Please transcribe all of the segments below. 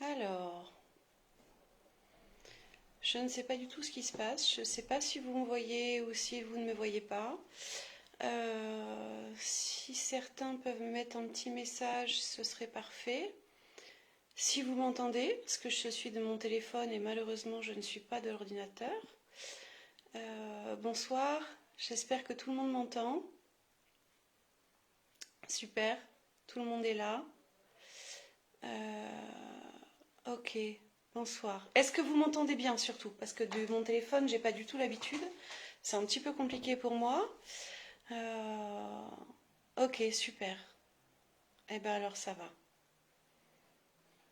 Alors, je ne sais pas du tout ce qui se passe. Je ne sais pas si vous me voyez ou si vous ne me voyez pas. Si certains peuvent me mettre un petit message, ce serait parfait. Si vous m'entendez, parce que je suis de mon téléphone et malheureusement je ne suis pas de l'ordinateur. Bonsoir, j'espère que tout le monde m'entend. Super, tout le monde est là. Ok, bonsoir. Est-ce que vous m'entendez bien surtout? Parce que de mon téléphone, j'ai pas du tout l'habitude. C'est un petit peu compliqué pour moi. Ok, super. Eh ben alors ça va.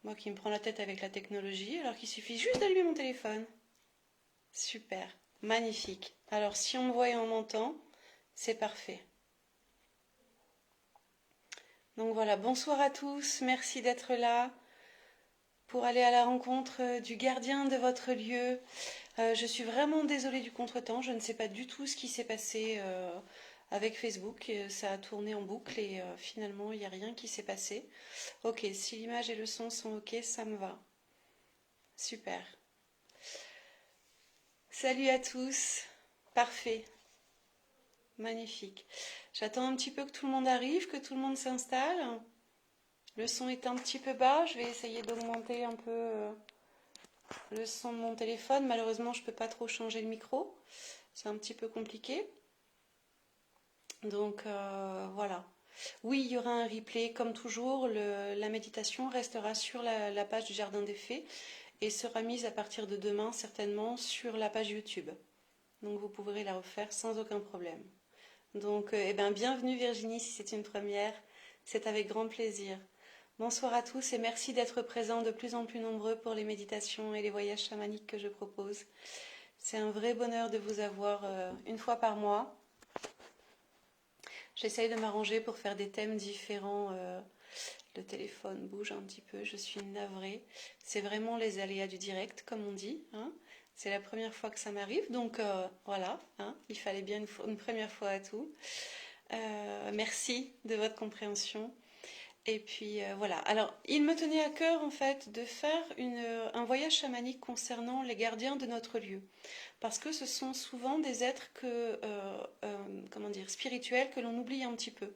Moi qui me prends la tête avec la technologie, alors qu'il suffit juste d'allumer mon téléphone. Super, magnifique. Alors si on me voit et on m'entend, c'est parfait. Donc voilà, bonsoir à tous, merci d'être là pour aller à la rencontre du gardien de votre lieu. Je suis vraiment désolée du contretemps, je ne sais pas du tout ce qui s'est passé avec Facebook. Ça a tourné en boucle et finalement il n'y a rien qui s'est passé. Ok, si l'image et le son sont ok, ça me va. Super. Salut à tous. Parfait. Magnifique. J'attends un petit peu que tout le monde arrive, que tout le monde s'installe. Le son est un petit peu bas. Je vais essayer d'augmenter un peu le son de mon téléphone. Malheureusement, je ne peux pas trop changer le micro. C'est un petit peu compliqué. Donc voilà. Oui, il y aura un replay. Comme toujours, la méditation restera sur la page du Jardin des Fées et sera mise à partir de demain certainement sur la page YouTube. Donc vous pourrez la refaire sans aucun problème. Donc bienvenue Virginie si c'est une première. C'est avec grand plaisir. Bonsoir à tous et merci d'être présents de plus en plus nombreux pour les méditations et les voyages chamaniques que je propose. C'est un vrai bonheur de vous avoir une fois par mois. J'essaye de m'arranger pour faire des thèmes différents. Le téléphone bouge un petit peu, je suis navrée. C'est vraiment les aléas du direct, comme on dit. Hein. C'est la première fois que ça m'arrive, donc voilà, hein, il fallait bien une première fois à tout. Merci de votre compréhension. Et puis voilà. Alors, il me tenait à cœur en fait de faire un voyage chamanique concernant les gardiens de notre lieu, parce que ce sont souvent des êtres comment dire, spirituels que l'on oublie un petit peu.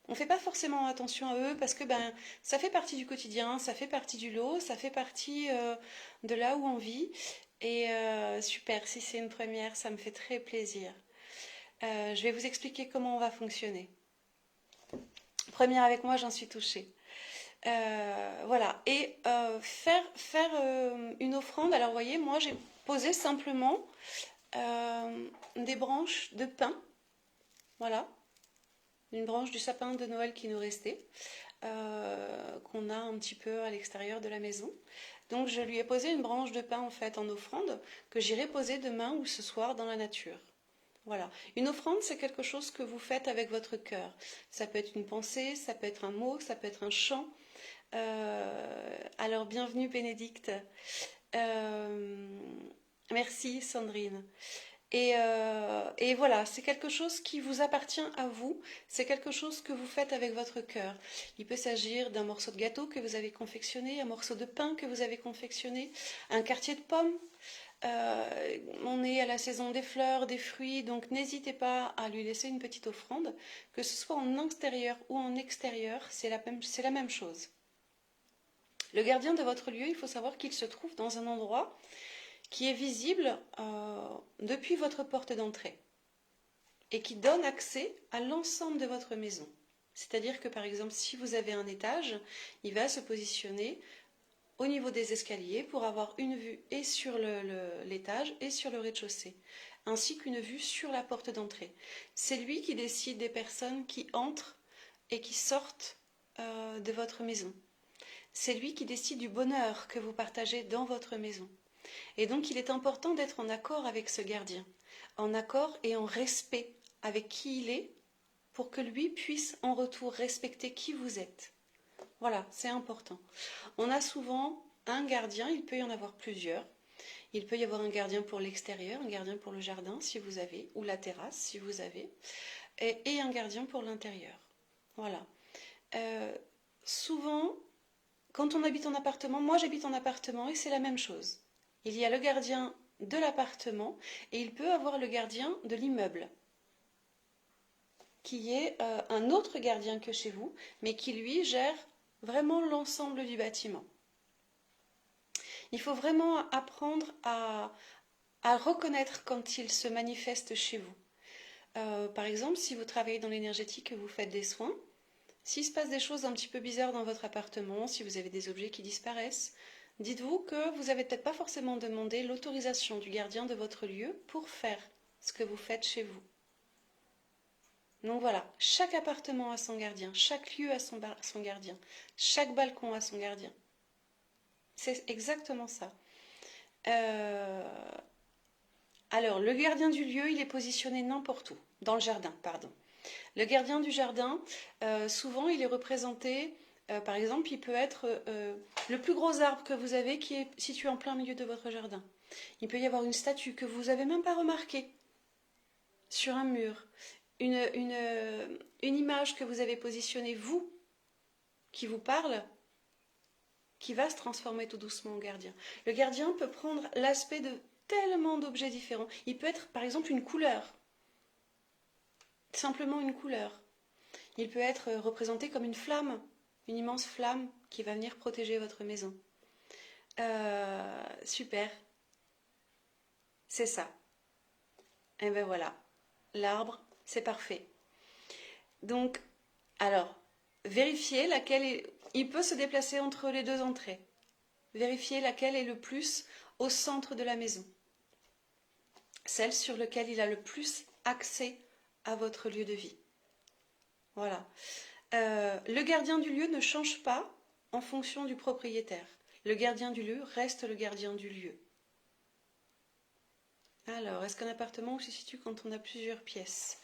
On ne fait pas forcément attention à eux parce que ça fait partie du quotidien, ça fait partie du lot, ça fait partie de là où on vit. Et super, si c'est une première, ça me fait très plaisir. Je vais vous expliquer comment on va fonctionner. Première avec moi, j'en suis touchée. Voilà. Et faire une offrande. Alors, vous voyez, moi, j'ai posé simplement des branches de pin. Voilà. Une branche du sapin de Noël qui nous restait, qu'on a un petit peu à l'extérieur de la maison. Donc, je lui ai posé une branche de pin, en fait, en offrande, que j'irai poser demain ou ce soir dans la nature. Voilà. Une offrande, c'est quelque chose que vous faites avec votre cœur. Ça peut être une pensée, ça peut être un mot, ça peut être un chant. Alors, bienvenue Bénédicte. Merci Sandrine. Et voilà, c'est quelque chose qui vous appartient à vous, c'est quelque chose que vous faites avec votre cœur. Il peut s'agir d'un morceau de gâteau que vous avez confectionné, un morceau de pain que vous avez confectionné, un quartier de pommes. On est à la saison des fleurs, des fruits, donc n'hésitez pas à lui laisser une petite offrande, que ce soit en intérieur ou en extérieur, c'est la même chose. Le gardien de votre lieu, il faut savoir qu'il se trouve dans un endroit qui est visible depuis votre porte d'entrée et qui donne accès à l'ensemble de votre maison. C'est-à-dire que par exemple, si vous avez un étage, il va se positionner au niveau des escaliers pour avoir une vue et sur l'étage et sur le rez-de-chaussée, ainsi qu'une vue sur la porte d'entrée. C'est lui qui décide des personnes qui entrent et qui sortent de votre maison. C'est lui qui décide du bonheur que vous partagez dans votre maison. Et donc il est important d'être en accord avec ce gardien, en accord et en respect avec qui il est, pour que lui puisse en retour respecter qui vous êtes. Voilà, c'est important. On a souvent un gardien, il peut y en avoir plusieurs. Il peut y avoir un gardien pour l'extérieur, un gardien pour le jardin si vous avez, ou la terrasse si vous avez, et un gardien pour l'intérieur. Voilà. Souvent, quand on habite en appartement, moi j'habite en appartement et c'est la même chose. Il y a le gardien de l'appartement et il peut avoir le gardien de l'immeuble, qui est un autre gardien que chez vous, mais qui lui gère vraiment l'ensemble du bâtiment. Il faut vraiment apprendre à reconnaître quand il se manifeste chez vous. Par exemple, si vous travaillez dans l'énergétique, que vous faites des soins, s'il se passe des choses un petit peu bizarres dans votre appartement, si vous avez des objets qui disparaissent, dites-vous que vous n'avez peut-être pas forcément demandé l'autorisation du gardien de votre lieu pour faire ce que vous faites chez vous. Donc voilà, chaque appartement a son gardien, chaque lieu a son gardien, chaque balcon a son gardien. C'est exactement ça. Alors, le gardien du lieu, il est positionné n'importe où, dans le jardin, pardon. Le gardien du jardin, souvent, il est représenté, par exemple, il peut être le plus gros arbre que vous avez qui est situé en plein milieu de votre jardin. Il peut y avoir une statue que vous n'avez même pas remarquée sur un mur, une image que vous avez positionnée, vous, qui vous parle, qui va se transformer tout doucement en gardien. Le gardien peut prendre l'aspect de tellement d'objets différents. Il peut être, par exemple, une couleur. Simplement une couleur. Il peut être représenté comme une flamme, une immense flamme qui va venir protéger votre maison. Super. C'est ça. Et ben voilà. L'arbre, c'est parfait. Donc, alors, vérifiez laquelle est... Il peut se déplacer entre les deux entrées. Vérifiez laquelle est le plus au centre de la maison. Celle sur laquelle il a le plus accès à votre lieu de vie. Voilà. Le gardien du lieu ne change pas en fonction du propriétaire. Le gardien du lieu reste le gardien du lieu. Alors, est-ce qu'un appartement où se situe quand on a plusieurs pièces?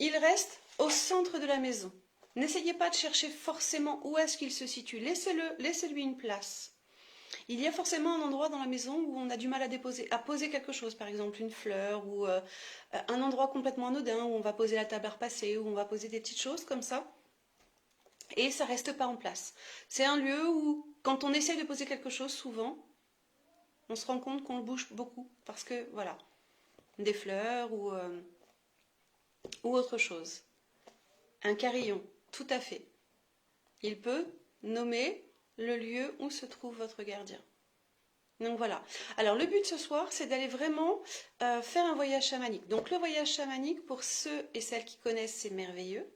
Il reste au centre de la maison. N'essayez pas de chercher forcément où est-ce qu'il se situe. Laissez-lui une place. Il y a forcément un endroit dans la maison où on a du mal à poser quelque chose, par exemple une fleur ou un endroit complètement anodin où on va poser la table à repasser, où on va poser des petites choses comme ça. Et ça reste pas en place. C'est un lieu où, quand on essaye de poser quelque chose, souvent, on se rend compte qu'on le bouge beaucoup. Parce que, voilà, des fleurs ou autre chose. Un carillon, tout à fait. Il peut nommer le lieu où se trouve votre gardien. Donc voilà. Alors le but ce soir, c'est d'aller vraiment faire un voyage chamanique. Donc le voyage chamanique, pour ceux et celles qui connaissent, c'est merveilleux.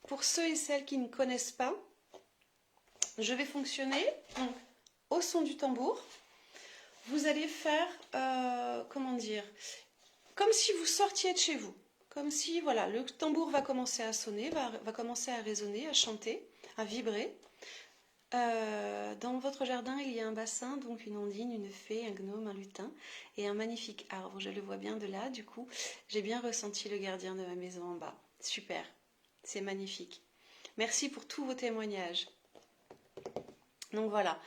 Pour ceux et celles qui ne connaissent pas, je vais fonctionner donc, au son du tambour. Vous allez faire, comment dire, comme si vous sortiez de chez vous. Comme si, voilà, le tambour va commencer à sonner, va commencer à résonner, à chanter, à vibrer. Dans votre jardin, il y a un bassin, donc une ondine, une fée, un gnome, un lutin et un magnifique arbre. Je le vois bien de là, du coup, j'ai bien ressenti le gardien de ma maison en bas. Super, c'est magnifique. Merci pour tous vos témoignages. Donc voilà.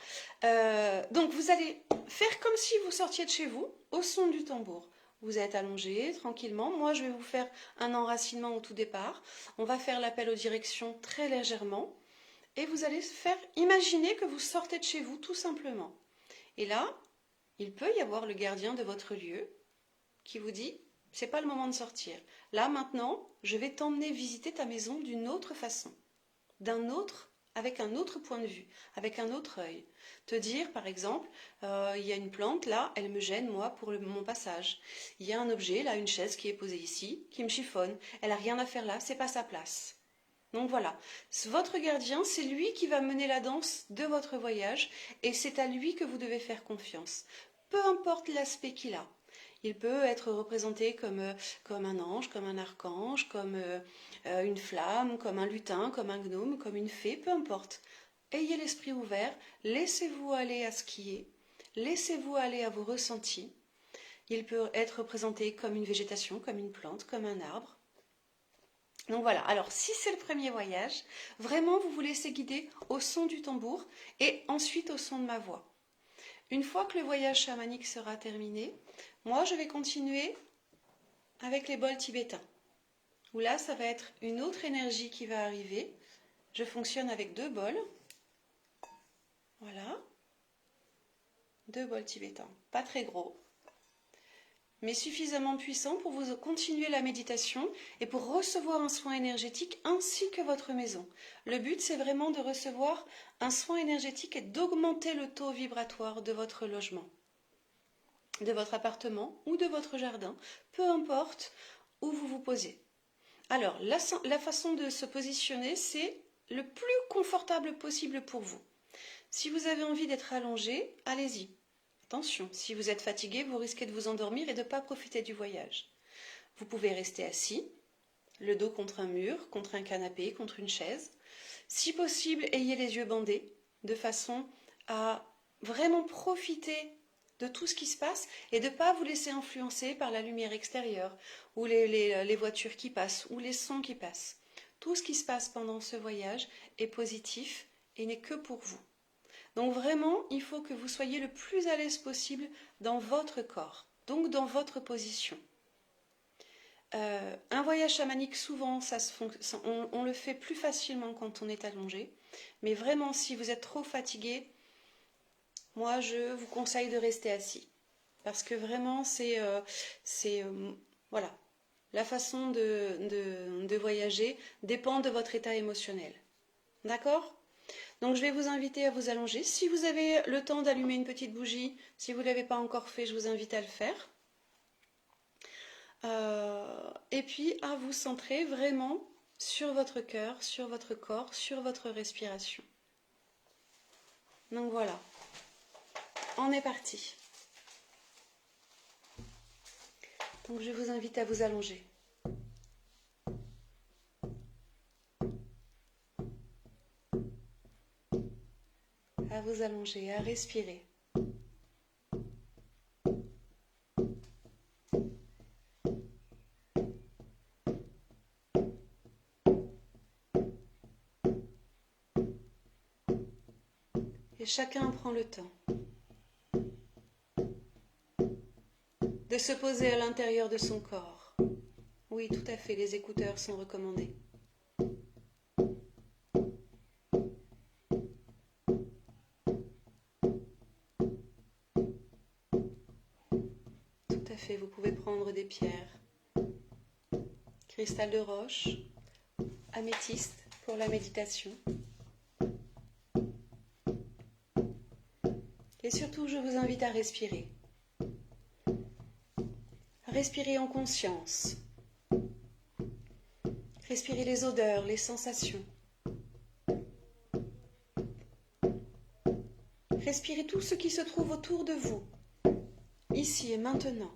Donc vous allez faire comme si vous sortiez de chez vous au son du tambour. Vous êtes allongé tranquillement. Moi, je vais vous faire un enracinement au tout départ. On va faire l'appel aux directions très légèrement. Et vous allez faire imaginer que vous sortez de chez vous tout simplement. Et là, il peut y avoir le gardien de votre lieu qui vous dit « c'est pas le moment de sortir. Là, maintenant, je vais t'emmener visiter ta maison d'une autre façon, avec un autre point de vue, avec un autre œil. Te dire, par exemple, il y a une plante là, elle me gêne moi pour mon passage. Il y a un objet là, une chaise qui est posée ici, qui me chiffonne. Elle a rien à faire là, c'est pas sa place. » Donc voilà, votre gardien, c'est lui qui va mener la danse de votre voyage et c'est à lui que vous devez faire confiance. Peu importe l'aspect qu'il a. Il peut être représenté comme un ange, comme un archange, comme une flamme, comme un lutin, comme un gnome, comme une fée, peu importe. Ayez l'esprit ouvert, laissez-vous aller à ce qui est, laissez-vous aller à vos ressentis. Il peut être représenté comme une végétation, comme une plante, comme un arbre. Donc voilà, alors si c'est le premier voyage, vraiment vous vous laissez guider au son du tambour et ensuite au son de ma voix. Une fois que le voyage chamanique sera terminé, moi je vais continuer avec les bols tibétains. Où là, ça va être une autre énergie qui va arriver. Je fonctionne avec 2 bols. Voilà. 2 bols tibétains. Pas très gros, mais suffisamment puissant pour vous continuer la méditation et pour recevoir un soin énergétique ainsi que votre maison. Le but, c'est vraiment de recevoir un soin énergétique et d'augmenter le taux vibratoire de votre logement, de votre appartement ou de votre jardin, peu importe où vous vous posez. Alors, la façon de se positionner, c'est le plus confortable possible pour vous. Si vous avez envie d'être allongé, allez-y. Attention, si vous êtes fatigué, vous risquez de vous endormir et de ne pas profiter du voyage. Vous pouvez rester assis, le dos contre un mur, contre un canapé, contre une chaise. Si possible, ayez les yeux bandés, de façon à vraiment profiter de tout ce qui se passe et de ne pas vous laisser influencer par la lumière extérieure, ou les voitures qui passent, ou les sons qui passent. Tout ce qui se passe pendant ce voyage est positif et n'est que pour vous. Donc vraiment, il faut que vous soyez le plus à l'aise possible dans votre corps, donc dans votre position. Un voyage chamanique, souvent, on le fait plus facilement quand on est allongé. Mais vraiment, si vous êtes trop fatigué, moi, je vous conseille de rester assis. Parce que vraiment, voilà, la façon de voyager dépend de votre état émotionnel. D'accord ? Donc je vais vous inviter à vous allonger. Si vous avez le temps d'allumer une petite bougie, si vous ne l'avez pas encore fait, je vous invite à le faire. Et puis à vous centrer vraiment sur votre cœur, sur votre corps, sur votre respiration. Donc voilà, on est parti. Donc je vous invite à vous allonger. À vous allonger, à respirer. Et chacun prend le temps de se poser à l'intérieur de son corps. Oui, tout à fait, les écouteurs sont recommandés. Tout à fait, vous pouvez prendre des pierres. Cristal de roche, améthyste pour la méditation. Et surtout, je vous invite à respirer. Respirer en conscience. Respirez les odeurs, les sensations. Respirez tout ce qui se trouve autour de vous, ici et maintenant.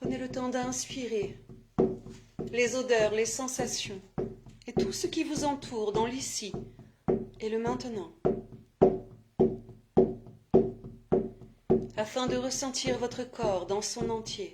Prenez le temps d'inspirer les odeurs, les sensations et tout ce qui vous entoure dans l'ici et le maintenant, afin de ressentir votre corps dans son entier.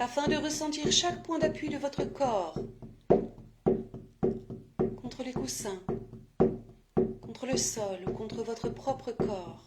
Afin de ressentir chaque point d'appui de votre corps contre les coussins, contre le sol ou contre votre propre corps.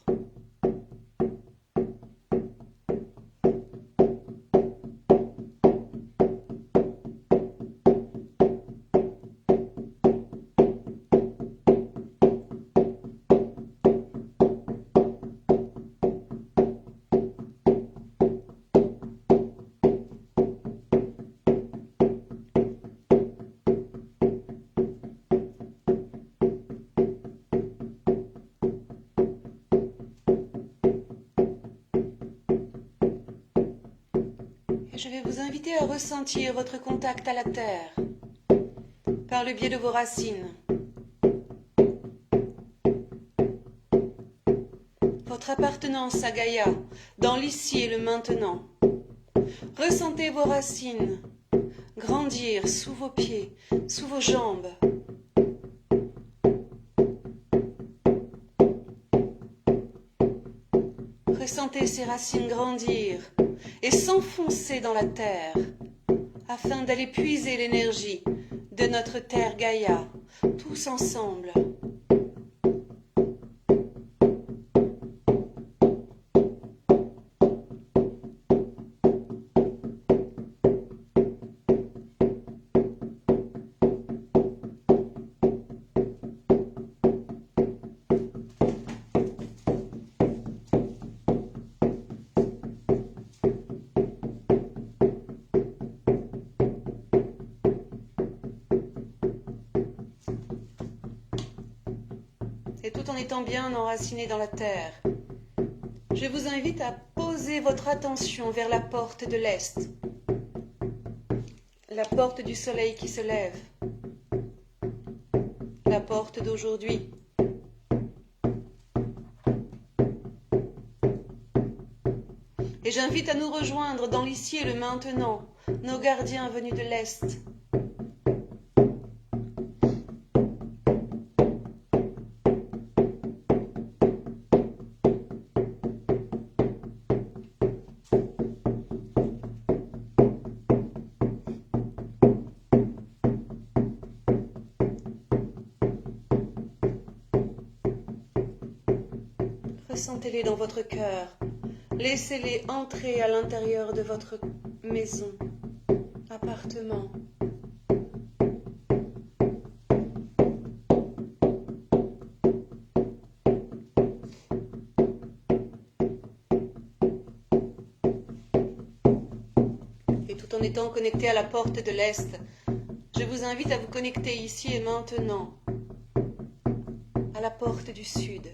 Et je vais vous inviter à ressentir votre contact à la terre, par le biais de vos racines. Votre appartenance à Gaïa, dans l'ici et le maintenant. Ressentez vos racines grandir sous vos pieds, sous vos jambes. Ressentez ces racines grandir et s'enfoncer dans la terre afin d'aller puiser l'énergie de notre terre Gaïa, tous ensemble. Et tout en étant bien enraciné dans la terre, je vous invite à poser votre attention vers la porte de l'Est, la porte du soleil qui se lève, la porte d'aujourd'hui. Et j'invite à nous rejoindre dans l'ici et le maintenant, nos gardiens venus de l'Est. Ressentez-les dans votre cœur. Laissez-les entrer à l'intérieur de votre maison, appartement. Et tout en étant connecté à la porte de l'Est, je vous invite à vous connecter ici et maintenant à la porte du Sud.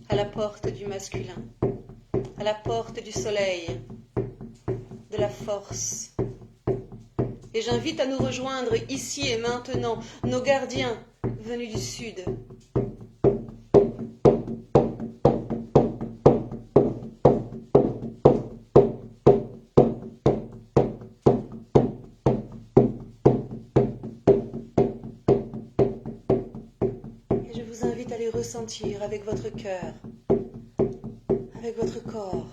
À la porte du masculin, à la porte du soleil, de la force. Et j'invite à nous rejoindre ici et maintenant, nos gardiens venus du Sud. Et je vous invite à les ressentir avec votre cœur, avec votre corps.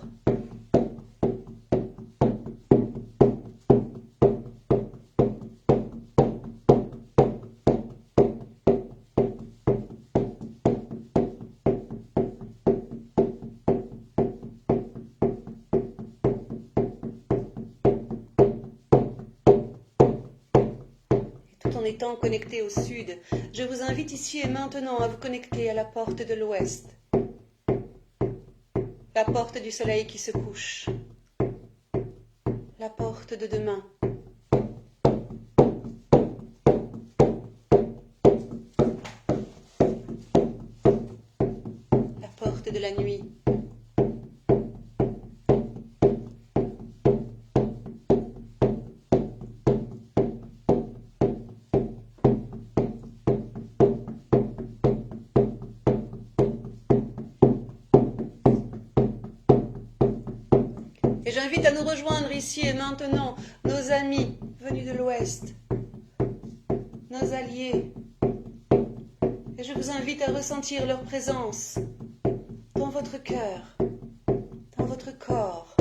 Tout en étant connecté au sud, je vous invite ici et maintenant à vous connecter à la porte de l'ouest, la porte du soleil qui se couche, la porte de demain. La porte de la nuit. Et j'invite à nous rejoindre ici et maintenant nos amis venus de l'Ouest, nos alliés. Et je vous invite à ressentir leur présence dans votre cœur, dans votre corps.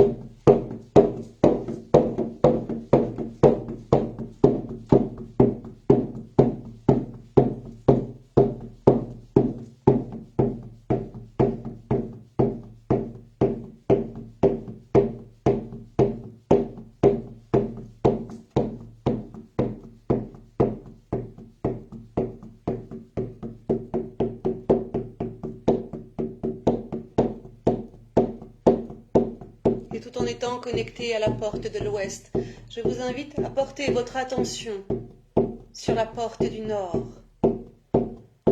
Et tout en étant connecté à la porte de l'Ouest, je vous invite à porter votre attention sur la porte du Nord,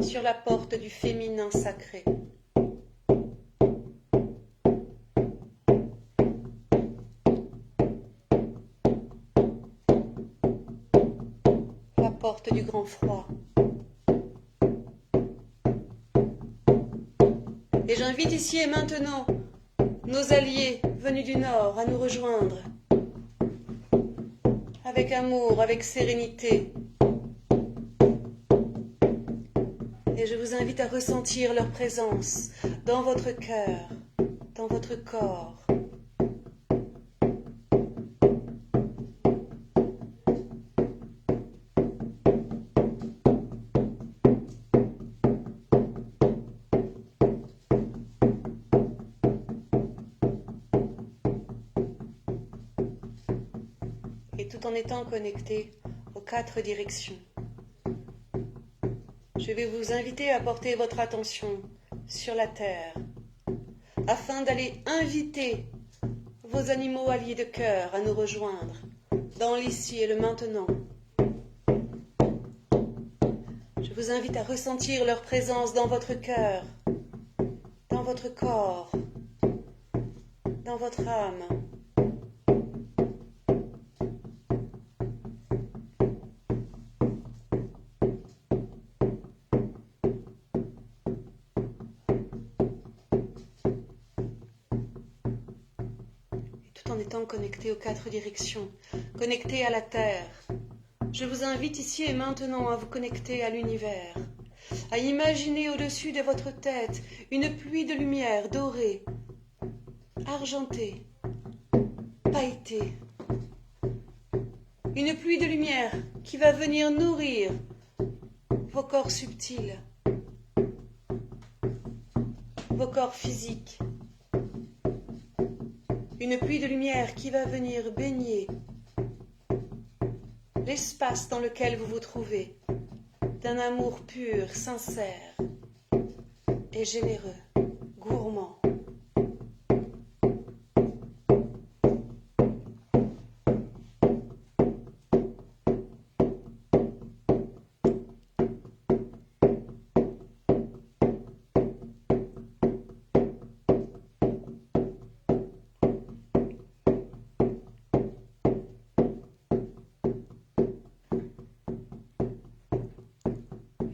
sur la porte du féminin sacré. porte du grand froid. Et j'invite ici et maintenant nos alliés venus du Nord à nous rejoindre, avec amour, avec sérénité. Et je vous invite à ressentir leur présence dans votre cœur, dans votre corps. Et tout en étant connecté aux 4 directions. Je vais vous inviter à porter votre attention sur la terre, afin d'aller inviter vos animaux alliés de cœur à nous rejoindre dans l'ici et le maintenant. Je vous invite à ressentir leur présence dans votre cœur, dans votre corps, dans votre âme. En étant connecté aux 4 directions, connecté à la terre. Je vous invite ici et maintenant à vous connecter à l'univers, à imaginer au-dessus de votre tête une pluie de lumière dorée, argentée, pailletée. Une pluie de lumière qui va venir nourrir vos corps subtils, vos corps physiques. Une pluie de lumière qui va venir baigner l'espace dans lequel vous vous trouvez d'un amour pur, sincère et généreux, gourmand.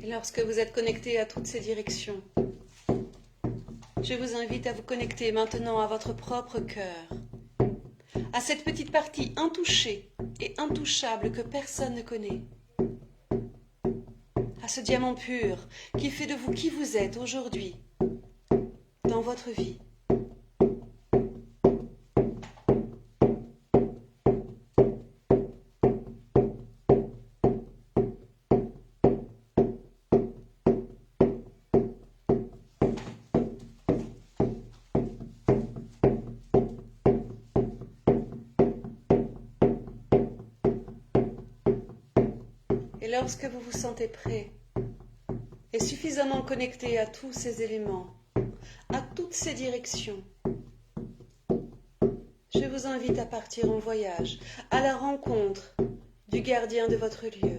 Et lorsque vous êtes connecté à toutes ces directions, je vous invite à vous connecter maintenant à votre propre cœur, à cette petite partie intouchée et intouchable que personne ne connaît, à ce diamant pur qui fait de vous qui vous êtes aujourd'hui, dans votre vie. Et lorsque vous vous sentez prêt et suffisamment connecté à tous ces éléments, à toutes ces directions, je vous invite à partir en voyage, à la rencontre du gardien de votre lieu.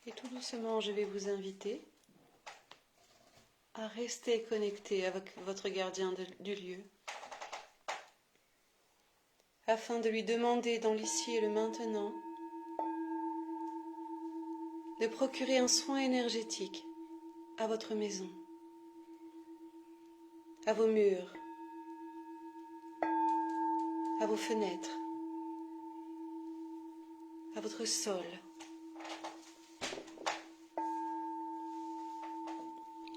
Et tout doucement, je vais vous inviter à rester connecté avec votre gardien du lieu, afin de lui demander dans l'ici et le maintenant de procurer un soin énergétique à votre maison, à vos murs, à vos fenêtres, à votre sol.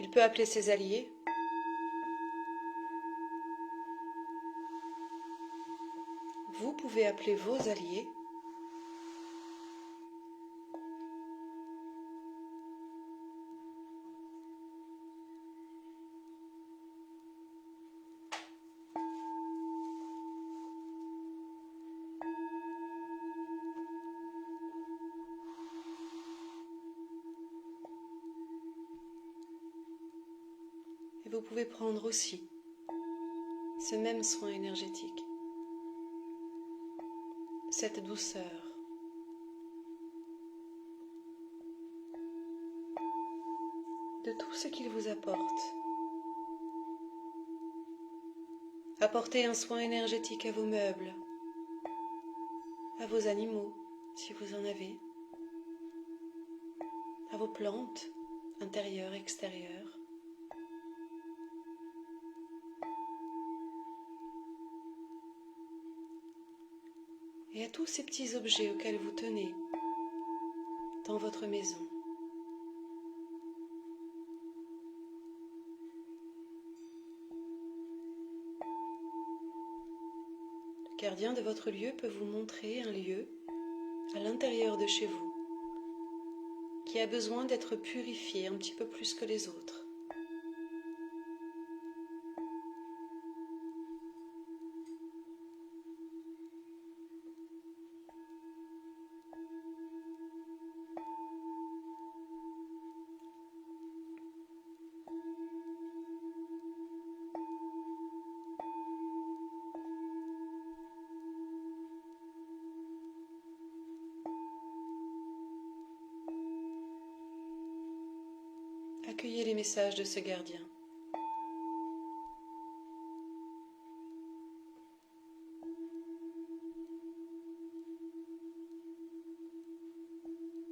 Il peut appeler ses alliés. Vous pouvez appeler vos alliés. Et vous pouvez prendre aussi ce même soin énergétique, cette douceur, de tout ce qu'il vous apporte. Apportez un soin énergétique à vos meubles, à vos animaux, si vous en avez, à vos plantes, intérieures, extérieures. Et à tous ces petits objets auxquels vous tenez dans votre maison. Le gardien de votre lieu peut vous montrer un lieu à l'intérieur de chez vous qui a besoin d'être purifié un petit peu plus que les autres. Accueillez les messages de ce gardien.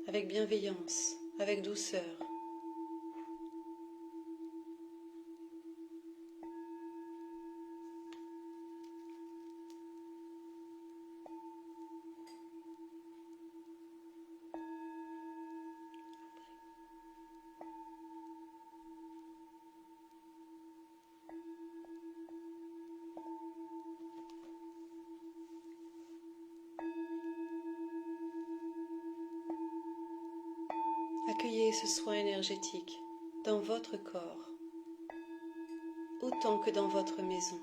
Avec bienveillance, avec douceur. Accueillez ce soin énergétique dans votre corps, autant que dans votre maison.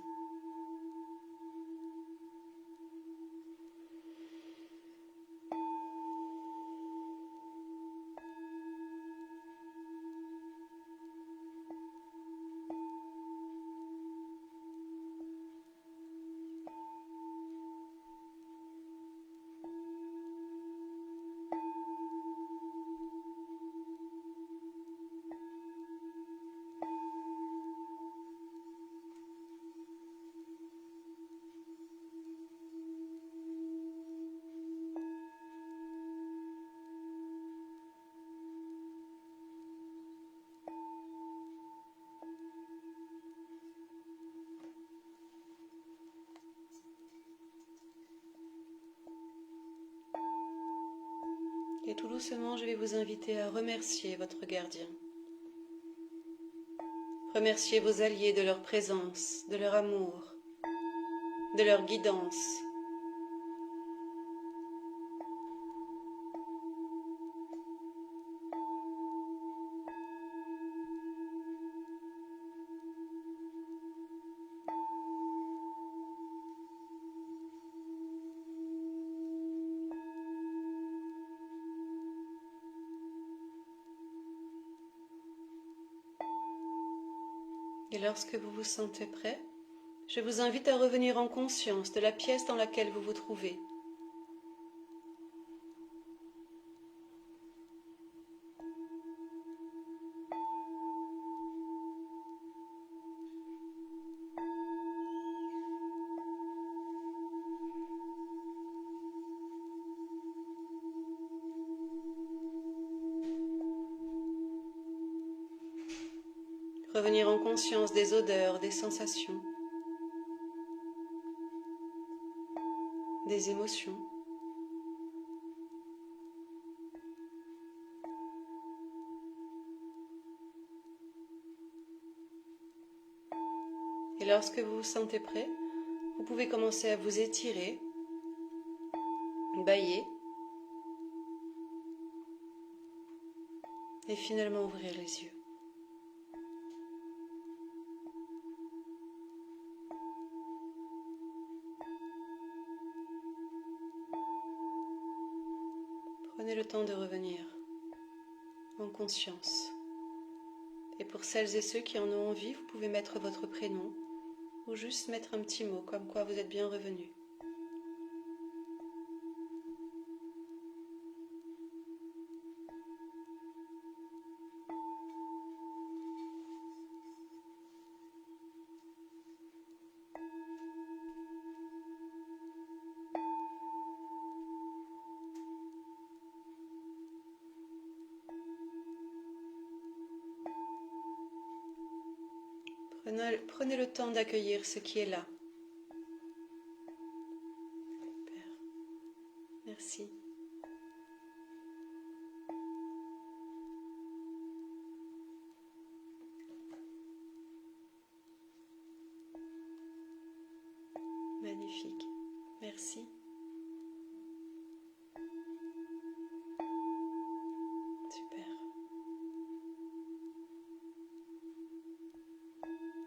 Et tout doucement, je vais vous inviter à remercier votre gardien. Remerciez vos alliés de leur présence, de leur amour, de leur guidance. Et lorsque vous vous sentez prêt, je vous invite à revenir en conscience de la pièce dans laquelle vous vous trouvez. Revenir en conscience des odeurs, des sensations, des émotions. Et lorsque vous vous sentez prêt, vous pouvez commencer à vous étirer, bâiller, et finalement ouvrir les yeux. Prenez le temps de revenir en conscience. Et pour celles et ceux qui en ont envie, vous pouvez mettre votre prénom ou juste mettre un petit mot comme quoi vous êtes bien revenu. Prenez le temps d'accueillir ce qui est là. Super. Merci. Magnifique. Merci. Super.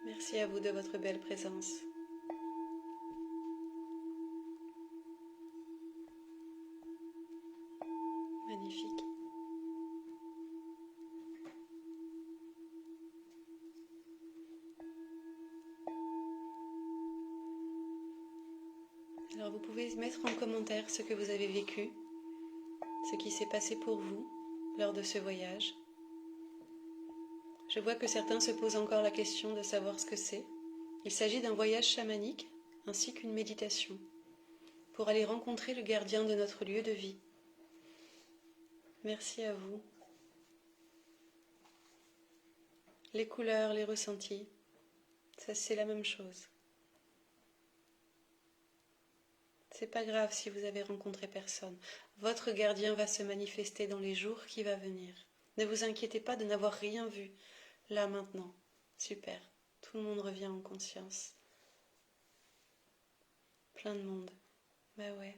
Merci à vous de votre belle présence. Magnifique. Alors vous pouvez mettre en commentaire ce que vous avez vécu, ce qui s'est passé pour vous lors de ce voyage. Je vois que certains se posent encore la question de savoir ce que c'est. Il s'agit d'un voyage chamanique ainsi qu'une méditation pour aller rencontrer le gardien de notre lieu de vie. Merci à vous. Les couleurs, les ressentis, ça c'est la même chose. C'est pas grave si vous avez rencontré personne. Votre gardien va se manifester dans les jours qui vont venir. Ne vous inquiétez pas de n'avoir rien vu, là maintenant. Super, tout le monde revient en conscience. Plein de monde. Bah ouais.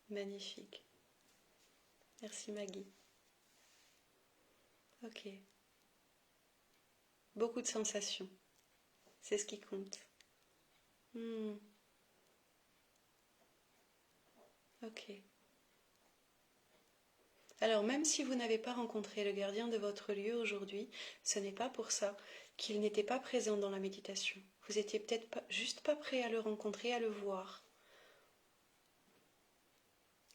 Magnifique. Merci Maggie. Ok. Beaucoup de sensations. C'est ce qui compte. Ok. Alors même si vous n'avez pas rencontré le gardien de votre lieu aujourd'hui, ce n'est pas pour ça qu'il n'était pas présent dans la méditation. Vous étiez peut-être pas, juste pas prêt à le rencontrer, à le voir.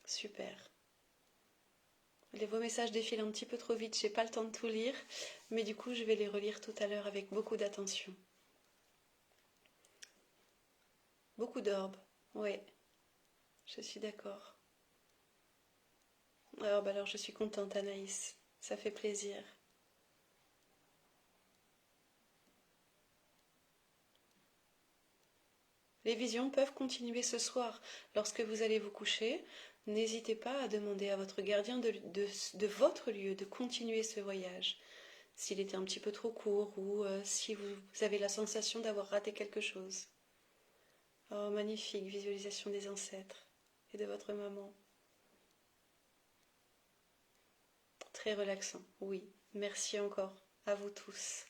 Super. Vos messages défilent un petit peu trop vite, j'ai pas le temps de tout lire, mais du coup je vais les relire tout à l'heure avec beaucoup d'attention. Beaucoup d'orbes, oui, je suis d'accord. Alors je suis contente Anaïs, ça fait plaisir. Les visions peuvent continuer ce soir. Lorsque vous allez vous coucher, n'hésitez pas à demander à votre gardien de votre lieu de continuer ce voyage. S'il était un petit peu trop court ou si vous avez la sensation d'avoir raté quelque chose. Oh, magnifique visualisation des ancêtres et de votre maman. Très relaxant, oui. Merci encore à vous tous.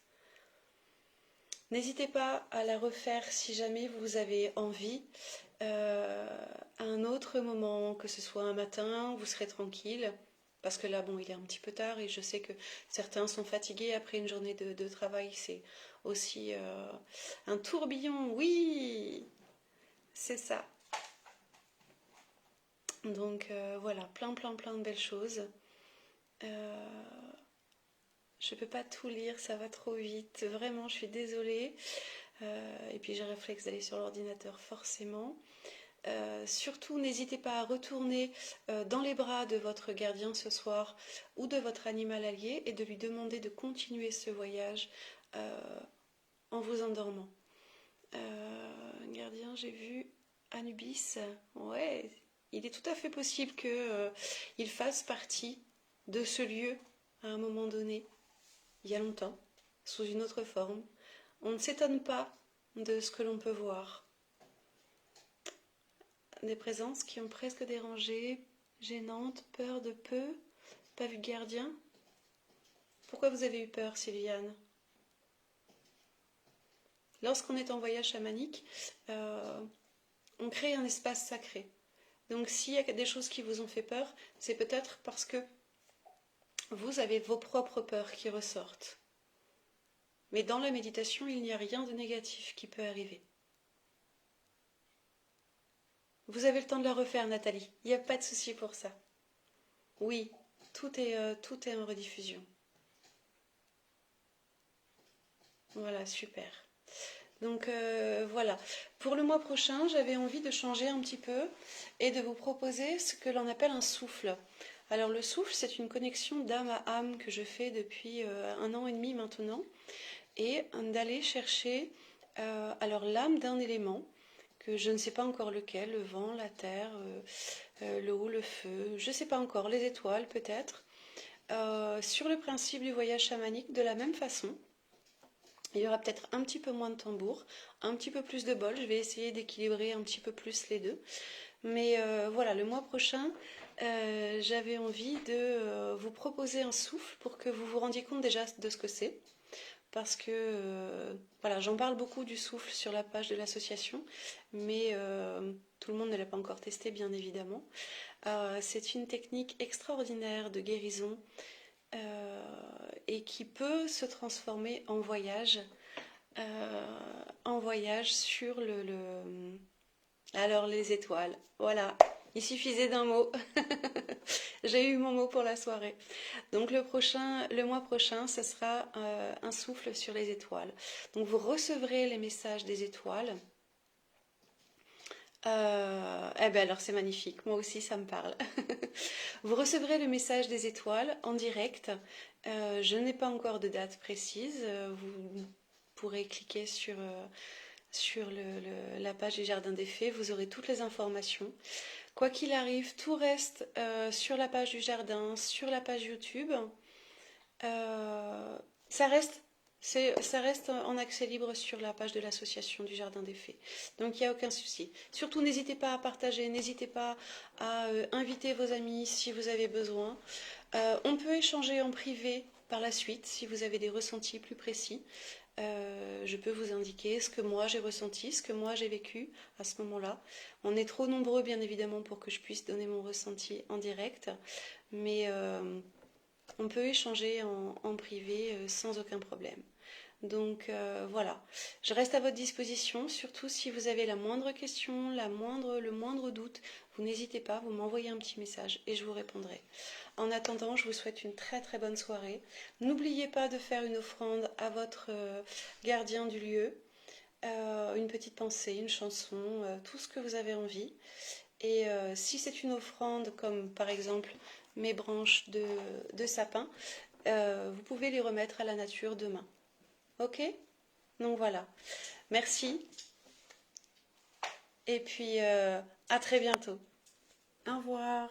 N'hésitez pas à la refaire si jamais vous avez envie. À un autre moment, que ce soit un matin, vous serez tranquille. Parce que là, bon, il est un petit peu tard et je sais que certains sont fatigués après une journée de travail. C'est aussi un tourbillon, oui, c'est ça. Donc voilà, plein de belles choses. Je ne peux pas tout lire, ça va trop vite. Vraiment, je suis désolée. Et puis j'ai réflexe d'aller sur l'ordinateur forcément. Surtout, n'hésitez pas à retourner dans les bras de votre gardien ce soir ou de votre animal allié et de lui demander de continuer ce voyage en vous endormant. Gardien, j'ai vu Anubis. Ouais, il est tout à fait possible qu'il fasse partie de ce lieu à un moment donné, il y a longtemps, sous une autre forme. On ne s'étonne pas de ce que l'on peut voir. Des présences qui ont presque dérangé, gênantes, peur de peu, pas vu de gardien. Pourquoi vous avez eu peur, Sylviane? Lorsqu'on est en voyage chamanique, on crée un espace sacré. Donc s'il y a des choses qui vous ont fait peur, c'est peut-être parce que vous avez vos propres peurs qui ressortent. Mais dans la méditation, il n'y a rien de négatif qui peut arriver. Vous avez le temps de la refaire, Nathalie. Il n'y a pas de souci pour ça. Oui, tout est en rediffusion. Voilà, super. Donc voilà. Pour le mois prochain, j'avais envie de changer un petit peu et de vous proposer ce que l'on appelle un souffle. Alors le souffle, c'est une connexion d'âme à âme que je fais depuis 1 an et demi maintenant, et d'aller chercher alors l'âme d'un élément que je ne sais pas encore lequel, le vent, la terre, l'eau, le feu, je ne sais pas encore, les étoiles peut-être, sur le principe du voyage chamanique de la même façon. Il y aura peut-être un petit peu moins de tambour, un petit peu plus de bol. Je vais essayer d'équilibrer un petit peu plus les deux. Mais voilà, le mois prochain, j'avais envie de vous proposer un souffle pour que vous vous rendiez compte déjà de ce que c'est. Parce que voilà, j'en parle beaucoup du souffle sur la page de l'association, mais tout le monde ne l'a pas encore testé, bien évidemment. C'est une technique extraordinaire de guérison et qui peut se transformer en voyage sur alors les étoiles. Voilà, il suffisait d'un mot. J'ai eu mon mot pour la soirée. Donc le mois prochain, ce sera un souffle sur les étoiles. Donc vous recevrez les messages des étoiles. Eh bien alors c'est magnifique, moi aussi ça me parle. Vous recevrez le message des étoiles en direct. Je n'ai pas encore de date précise. Vous pourrez cliquer sur la page du Jardin des Fées. Vous aurez toutes les informations. Quoi qu'il arrive, tout reste sur la page du jardin, sur la page YouTube. Ça reste en accès libre sur la page de l'association du Jardin des Fées. Donc il n'y a aucun souci. Surtout n'hésitez pas à partager, n'hésitez pas à inviter vos amis si vous avez besoin. On peut échanger en privé par la suite si vous avez des ressentis plus précis. Je peux vous indiquer ce que moi j'ai ressenti, ce que moi j'ai vécu à ce moment-là. On est trop nombreux bien évidemment pour que je puisse donner mon ressenti en direct, mais on peut échanger en privé sans aucun problème. Donc voilà, je reste à votre disposition, surtout si vous avez la moindre question, le moindre doute, vous n'hésitez pas, vous m'envoyez un petit message et je vous répondrai. En attendant, je vous souhaite une très très bonne soirée. N'oubliez pas de faire une offrande à votre gardien du lieu, une petite pensée, une chanson, tout ce que vous avez envie. Et si c'est une offrande comme par exemple mes branches de sapin, vous pouvez les remettre à la nature demain. Ok? Donc voilà. Merci. Et puis à très bientôt. Au revoir.